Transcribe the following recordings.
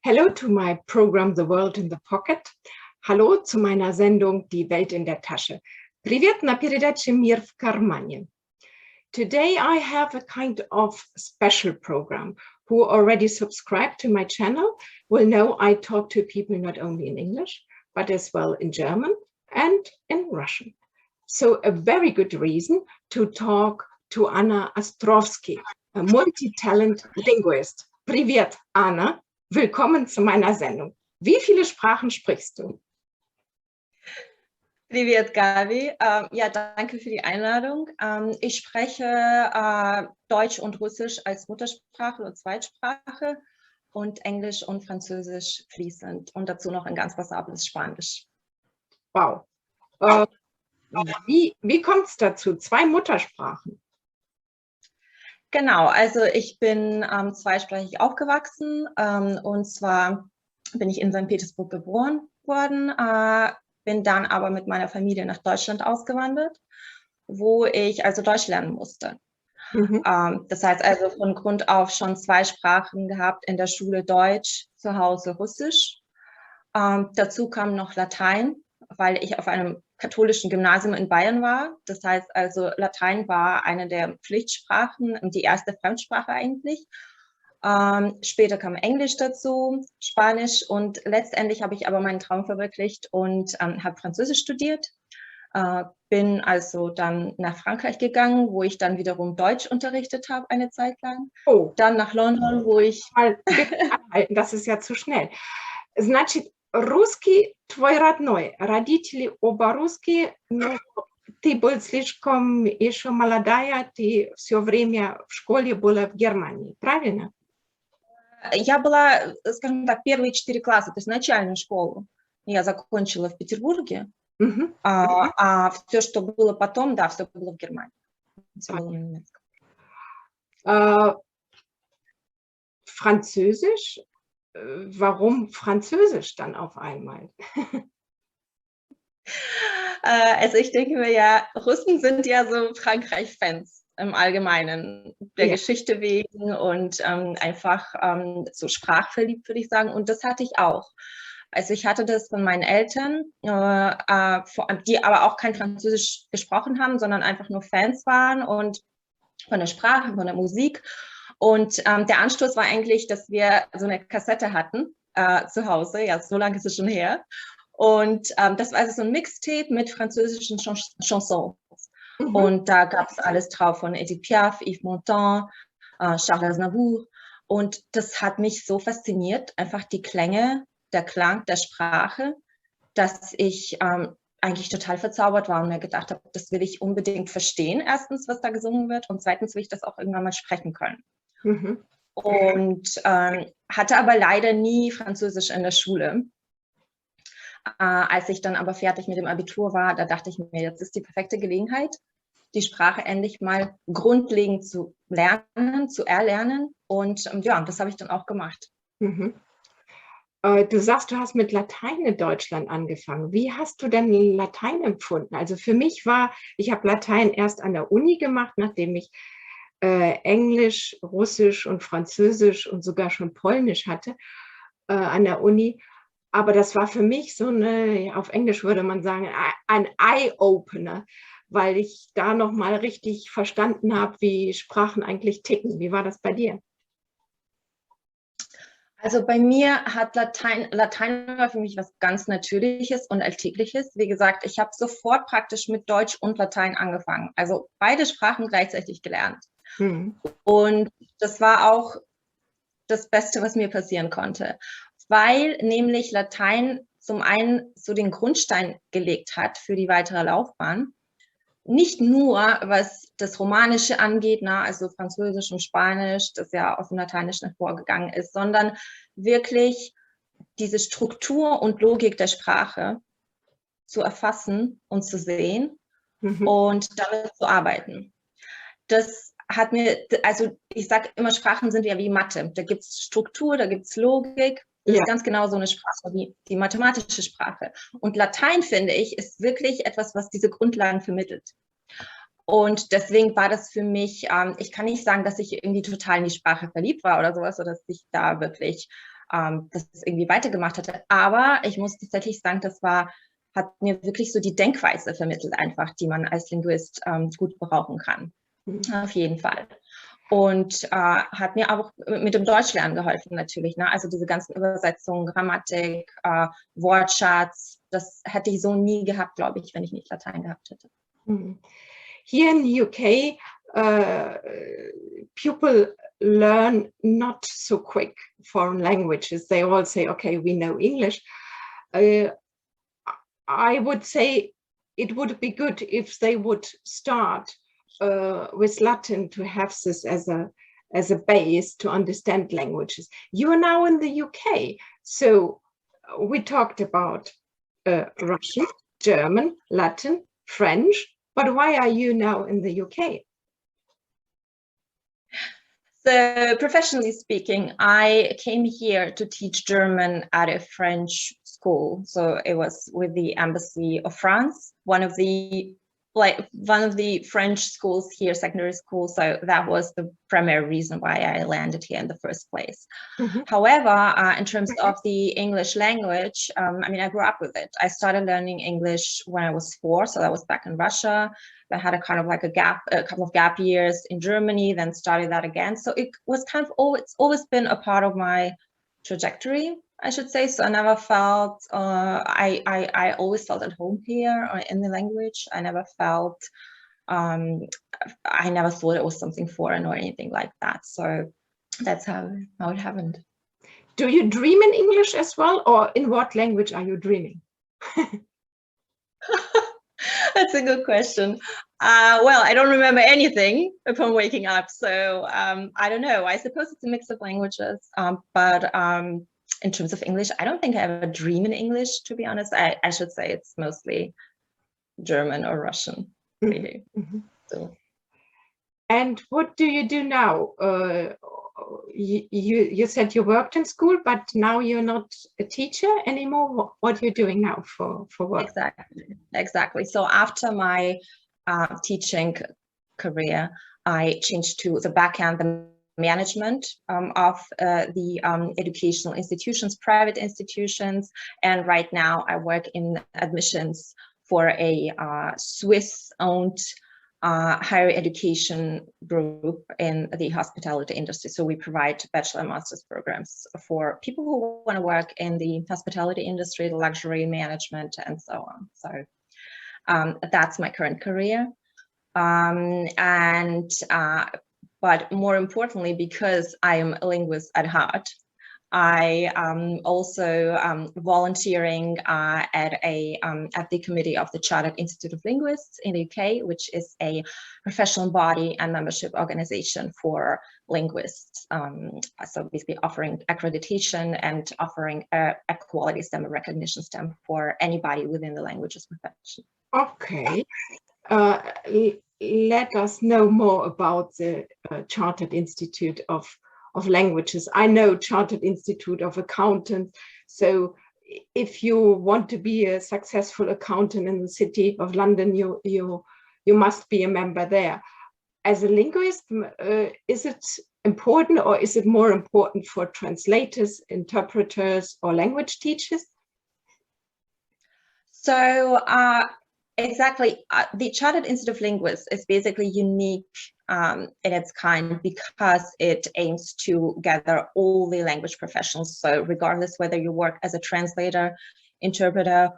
Hello to my program The World in the Pocket. Hallo zu meiner Sendung Die Welt in der Tasche. Привет на передаче Мир в кармане. Today I have a kind of special program. Who already subscribed to my channel will know I talk to people not only in English, but as well in German and in Russian. So a very good reason to talk to Anna Ostrovsky, a multi-talent linguist. Привет, Anna. Willkommen zu meiner Sendung. Wie viele Sprachen sprichst du? Привет, Gabi. Ja, danke für die Einladung. Ich spreche Deutsch und Russisch als Muttersprache und Zweitsprache und Englisch und Französisch fließend und dazu noch ein ganz passables Spanisch. Wow. Wie kommt es dazu? 2 Muttersprachen? Genau, also ich bin zweisprachig aufgewachsen und zwar bin ich in St. Petersburg geboren worden, bin dann aber mit meiner Familie nach Deutschland ausgewandert, wo ich also Deutsch lernen musste. Das heißt also von Grund auf schon 2 Sprachen gehabt, in der Schule Deutsch, zu Hause Russisch. Dazu kam noch Latein, weil ich auf einem katholischen Gymnasium in Bayern war. Das heißt also, Latein war eine der Pflichtsprachen, die erste Fremdsprache eigentlich. Später kam Englisch dazu, Spanisch und letztendlich habe ich aber meinen Traum verwirklicht und habe Französisch studiert. Bin also dann nach Frankreich gegangen, wo ich dann wiederum Deutsch unterrichtet habe eine Zeit lang. Oh. Dann nach London, wo ich... Das ist ja zu schnell. Значит, русский твой родной, родители оба русские, но ты был слишком еще молодая, ты все время в школе была в Германии, правильно? Я была, скажем так, первые 4 класса, то есть начальную школу я закончила в Петербурге, а все, что было потом, да, все было в Германии. Все было на немецком. Französisch? Warum Französisch dann auf einmal? Also ich denke mir ja, Russen sind ja so Frankreich-Fans im Allgemeinen, der Geschichte wegen und einfach so sprachverliebt, würde ich sagen. Und das hatte ich auch. Also ich hatte das von meinen Eltern, die aber auch kein Französisch gesprochen haben, sondern einfach nur Fans waren und von der Sprache, von der Musik. Und der Anstoß war eigentlich, dass wir so eine Kassette hatten zu Hause, ja, so lange ist es schon her. Und das war also so ein Mixtape mit französischen Chansons. Und da gab es alles drauf von Edith Piaf, Yves Montand, Charles Aznavour. Und das hat mich so fasziniert, einfach die Klänge, der Klang der Sprache, dass ich eigentlich total verzaubert war und mir gedacht habe, das will ich unbedingt verstehen, erstens, was da gesungen wird und zweitens will ich das auch irgendwann mal sprechen können. Und hatte aber leider nie Französisch in der Schule. Als ich dann aber fertig mit dem Abitur war, da dachte ich mir, jetzt ist die perfekte Gelegenheit, die Sprache endlich mal grundlegend zu lernen, zu erlernen. Und ja, das habe ich dann auch gemacht. Du sagst, du hast mit Latein in Deutschland angefangen. Wie hast du denn Latein empfunden? Also für mich ich habe Latein erst an der Uni gemacht, nachdem ich Englisch, Russisch und Französisch und sogar schon Polnisch hatte an der Uni. Aber das war für mich so auf Englisch würde man sagen, ein Eye-Opener, weil ich da nochmal richtig verstanden habe, wie Sprachen eigentlich ticken. Wie war das bei dir? Also bei mir hat Latein war für mich was ganz Natürliches und Alltägliches. Wie gesagt, ich habe sofort praktisch mit Deutsch und Latein angefangen. Also beide Sprachen gleichzeitig gelernt. Und das war auch das Beste, was mir passieren konnte, weil nämlich Latein zum einen so den Grundstein gelegt hat für die weitere Laufbahn. Nicht nur, was das Romanische angeht, also Französisch und Spanisch, das ja aus dem Lateinischen hervorgegangen ist, sondern wirklich diese Struktur und Logik der Sprache zu erfassen und zu sehen und damit zu arbeiten. Das hat mir, also ich sage immer, Sprachen sind ja wie Mathe. Da gibt es Struktur, da gibt es Logik. Das ist ganz genau so eine Sprache wie die mathematische Sprache. Und Latein, finde ich, ist wirklich etwas, was diese Grundlagen vermittelt. Und deswegen war das für mich, ich kann nicht sagen, dass ich irgendwie total in die Sprache verliebt war oder sowas, oder dass ich da wirklich das irgendwie weitergemacht hatte. Aber ich muss tatsächlich sagen, hat mir wirklich so die Denkweise vermittelt einfach, die man als Linguist gut brauchen kann. Auf jeden Fall. Und hat mir auch mit dem Deutschlernen geholfen natürlich. Ne? Also diese ganzen Übersetzungen, Grammatik, Wortschatz, das hätte ich so nie gehabt, glaube ich, wenn ich nicht Latein gehabt hätte. Here in the UK, people learn not so quick foreign languages. They all say, okay, we know English. I would say it would be good if they would start with Latin to have this as a base to understand languages. You are now in the UK, so we talked about Russian, German, Latin, French, but why are you now in the UK? So professionally speaking, I came here to teach German at a French school. So it was with the Embassy of France, one of the French schools here, secondary school. So that was the primary reason why I landed here in the first place. However, in terms of the English language, I mean, I grew up with it. I started learning English when I was 4, so that was back in Russia. I had a kind of like a couple of gap years in Germany, then started that again. So it was kind of it's always been a part of my trajectory, I should say. So I never felt, I always felt at home here in the language. I never felt, I never thought it was something foreign or anything like that. So that's how it happened. Do you dream in English as well, or in what language are you dreaming? That's a good question. Well, I don't remember anything upon waking up, so I don't know. I suppose it's a mix of languages, but in terms of English, I don't think I ever dream in English, to be honest. I should say it's mostly German or Russian, really. So. And what do you do now? You said you worked in school, but now you're not a teacher anymore. What are you doing now for work? Exactly. So after my teaching career, I changed to the backend, the management of the educational institutions, private institutions. And right now I work in admissions for a Swiss-owned higher education group in the hospitality industry. So we provide bachelor and master's programs for people who want to work in the hospitality industry, the luxury management, and so on. So that's my current career. But more importantly, because I am a linguist at heart, I am also volunteering at the committee of the Chartered Institute of Linguists in the UK, which is a professional body and membership organization for linguists. So basically offering accreditation and offering a quality stamp, a recognition stamp for anybody within the languages profession. Okay. Let us know more about the Chartered Institute of Languages. I know Chartered Institute of Accountants. So if you want to be a successful accountant in the city of London, you must be a member there. As a linguist, is it important, or is it more important for translators, interpreters, or language teachers? So exactly, the Chartered Institute of Linguists is basically unique in its kind because it aims to gather all the language professionals. So regardless whether you work as a translator, interpreter,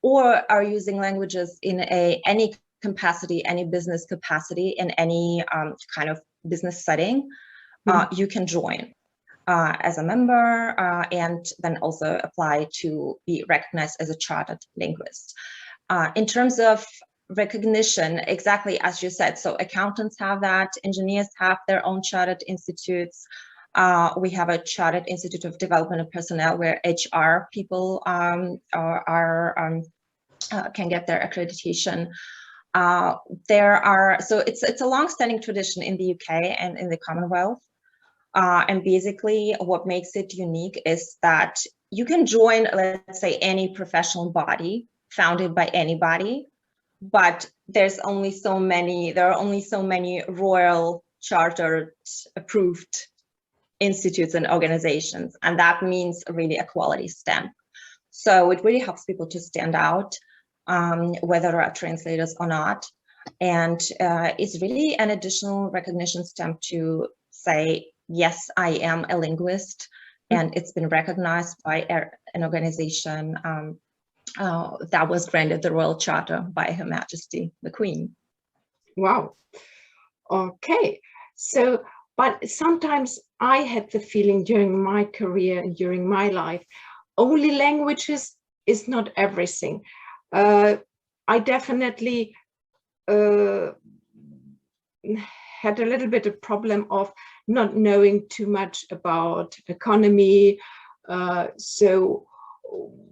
or are using languages in any capacity, any business capacity, in any kind of business setting, you can join as a member and then also apply to be recognized as a chartered linguist. In terms of recognition, exactly as you said, so accountants have that, engineers have their own chartered institutes. We have a Chartered Institute of Development of Personnel where HR people can get their accreditation. So it's a long-standing tradition in the UK and in the Commonwealth. And basically what makes it unique is that you can join, let's say, any professional body founded by anybody, but there are only so many royal chartered approved institutes and organizations. And that means really a quality stamp. So it really helps people to stand out, whether they are translators or not. And it's really an additional recognition stamp to say, yes, I am a linguist, and it's been recognized by an organization that was granted the Royal Charter by Her Majesty, the Queen. Wow. Okay. So, but sometimes I had the feeling during my career and during my life, only languages is not everything. I definitely had a little bit of problem of not knowing too much about economy. So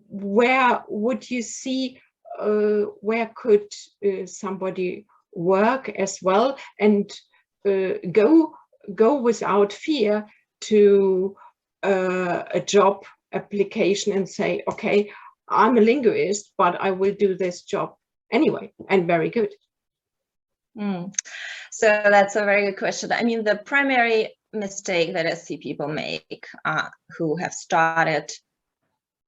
where would you see, where could somebody work as well and go without fear to a job application and say, okay, I'm a linguist, but I will do this job anyway, and very good. So that's a very good question. I mean, the primary mistake that I see people make who have started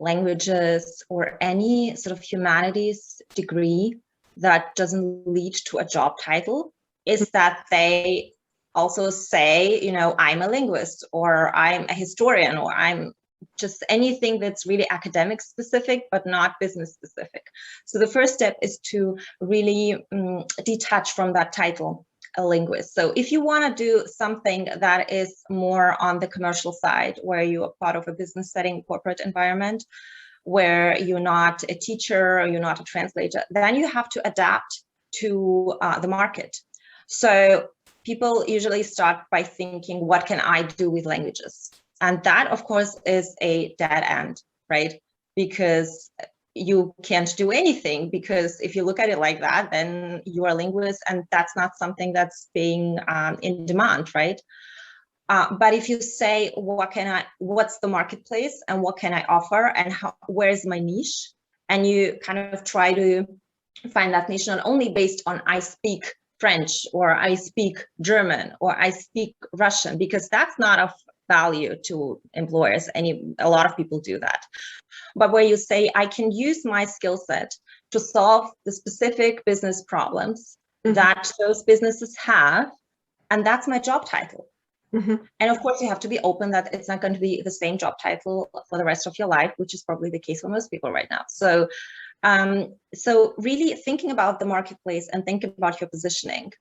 languages or any sort of humanities degree that doesn't lead to a job title is that they also say, you know, I'm a linguist, or I'm a historian, or I'm just anything that's really academic specific, but not business specific. So the first step is to really detach from that title, a linguist. So if you want to do something that is more on the commercial side, where you are part of a business setting, corporate environment, where you're not a teacher or you're not a translator, then you have to adapt to the market. So people usually start by thinking, what can I do with languages? And that, of course, is a dead end, right? Because you can't do anything, because if you look at it like that, then you are a linguist, and that's not something that's being in demand, right? But if you say, what's the marketplace and what can I offer, and where's my niche? And you kind of try to find that niche not only based on I speak French, or I speak German, or I speak Russian, because that's not of value to employers. A lot of people do that. But where you say, I can use my skill set to solve the specific business problems that those businesses have, and that's my job title. And of course, you have to be open that it's not going to be the same job title for the rest of your life, which is probably the case for most people right now. So, so really thinking about the marketplace and thinking about your positioning,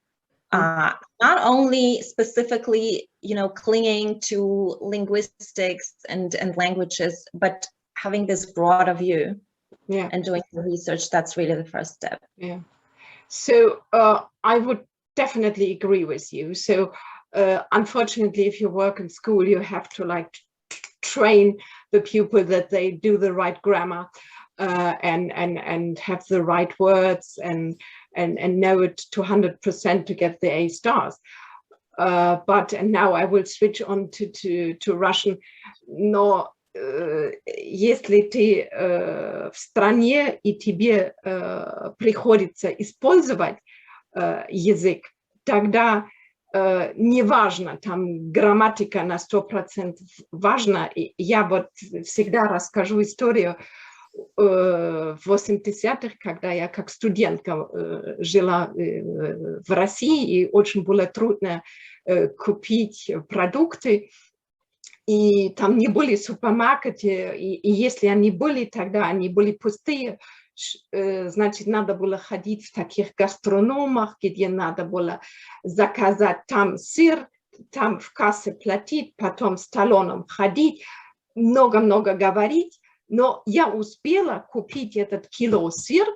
not only specifically, you know, clinging to linguistics and languages, but having this broader view, and doing the research. That's really the first step. Yeah. So I would definitely agree with you. So unfortunately, if you work in school, you have to like train the pupil that they do the right grammar and have the right words and know it to 100% to get the A stars. But and now I will switch on to Russian. Но если ты в стране и тебе приходится использовать язык, тогда неважно, там грамматика на 100% важна. Я вот всегда расскажу историю в 80-х, когда я как студентка жила в России, и очень было трудно купить продукты, и там не были супермаркеты, и если они были, тогда они были пустые. Значит, надо было ходить в таких гастрономах, где надо было заказать там сыр, там в кассе платить, потом с талоном ходить, много-много говорить. Но я успела купить этот кило сыр,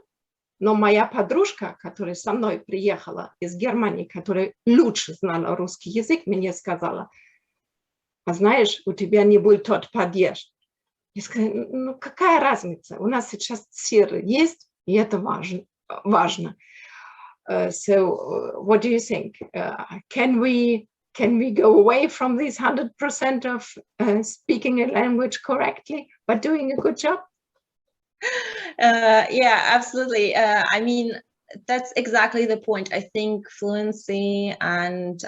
но моя подружка, которая со мной приехала из Германии, которая лучше знала русский язык, мне сказала, а знаешь, у тебя не был тот падеж. Я сказала, ну какая разница? У нас сейчас сыр есть, и это важно. So, what do you think? Can we go away from this 100% of speaking a language correctly, but doing a good job? Yeah, absolutely. I mean, that's exactly the point. I think fluency and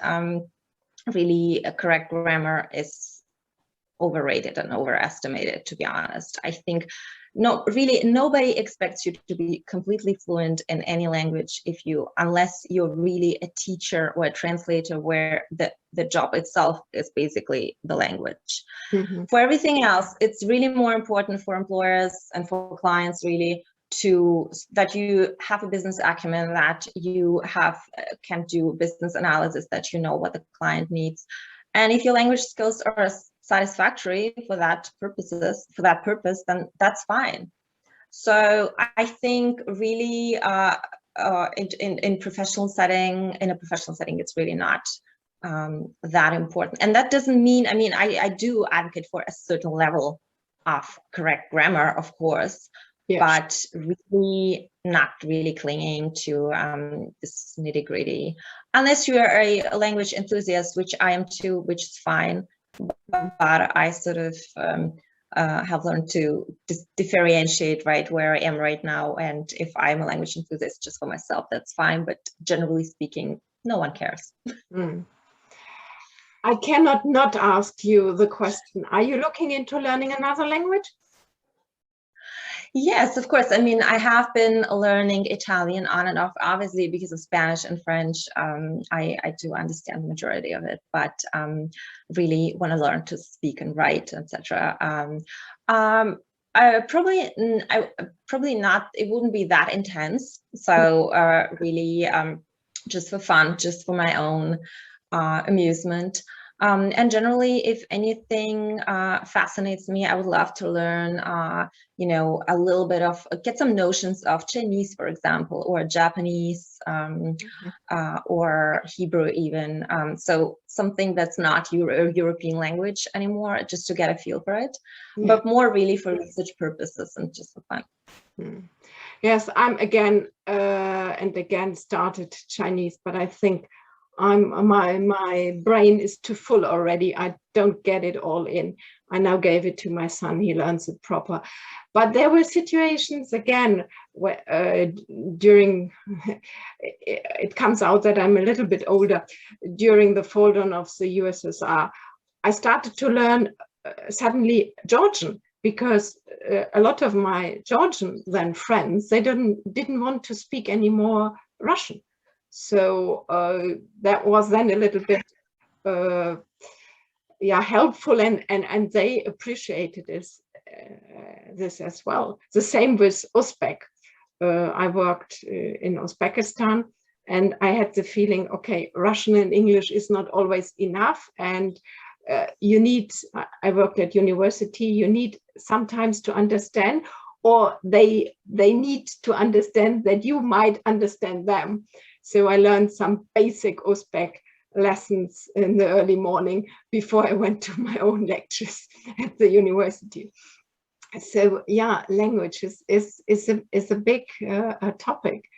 really a correct grammar is overrated and overestimated, to be honest. I think nobody expects you to be completely fluent in any language unless you're really a teacher or a translator, where the job itself is basically the language. Mm-hmm. For everything else, it's really more important for employers and for clients really that you have a business acumen, that you can do business analysis, that you know what the client needs. And if your language skills are satisfactory for that purpose, then that's fine. So I think really in a professional setting, it's really not that important. And that doesn't mean, I do advocate for a certain level of correct grammar, of course. Yes. But really not really clinging to this nitty-gritty, unless you are a language enthusiast, which I am too, which is fine. But I sort of have learned to differentiate, right, where I am right now. And if I'm a language enthusiast just for myself, that's fine. But generally speaking, no one cares. Mm. I cannot not ask you the question, are you looking into learning another language? Yes, of course. I have been learning Italian on and off, obviously, because of Spanish and French. I do understand the majority of it, but really want to learn to speak and write, etc. Probably not. It wouldn't be that intense. So really, just for fun, just for my own amusement. And generally, if anything fascinates me, I would love to learn, a little bit get some notions of Chinese, for example, or Japanese, or Hebrew even. So something that's not European language anymore, just to get a feel for it, but more really for research purposes and just for fun. Yes, I'm again and again started Chinese, but I think my brain is too full already. I don't get it all in. I now gave it to my son. He learns it proper. But there were situations again where during it comes out that I'm a little bit older. During the fall down of the USSR, I started to learn suddenly Georgian, because a lot of my Georgian then friends, they didn't want to speak anymore Russian. So that was then a little bit helpful, and they appreciated this as well. The same with Uzbek. I worked in Uzbekistan, and I had the feeling, okay, Russian and English is not always enough, and I worked at university, you need sometimes to understand, or they need to understand that you might understand them. So I learned some basic Uzbek lessons in the early morning before I went to my own lectures at the university. So yeah, language is a big topic.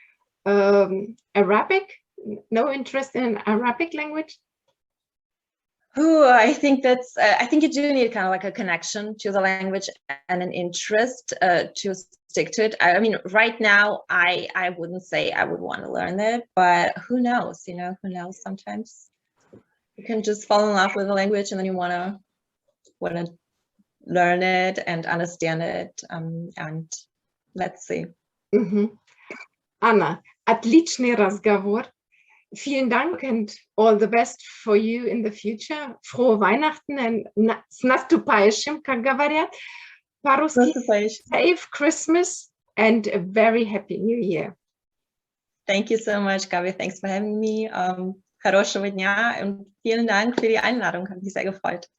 Arabic, no interest in Arabic language? Oh, I think you do need kind of like a connection to the language and an interest to stick to it. Right now, I wouldn't say I would want to learn it, but who knows? Who knows? Sometimes you can just fall in love with the language, and then you want to learn it and understand it. And let's see. Anna, отличный разговор. Vielen Dank, and all the best for you in the future. Frohe Weihnachten, and с наступающим, как говорят по-русски. Safe Christmas and a very happy New Year. Thank you so much, Gabi. Thanks for having me. Хорошего дня und vielen Dank für die Einladung. Hat mich sehr gefreut.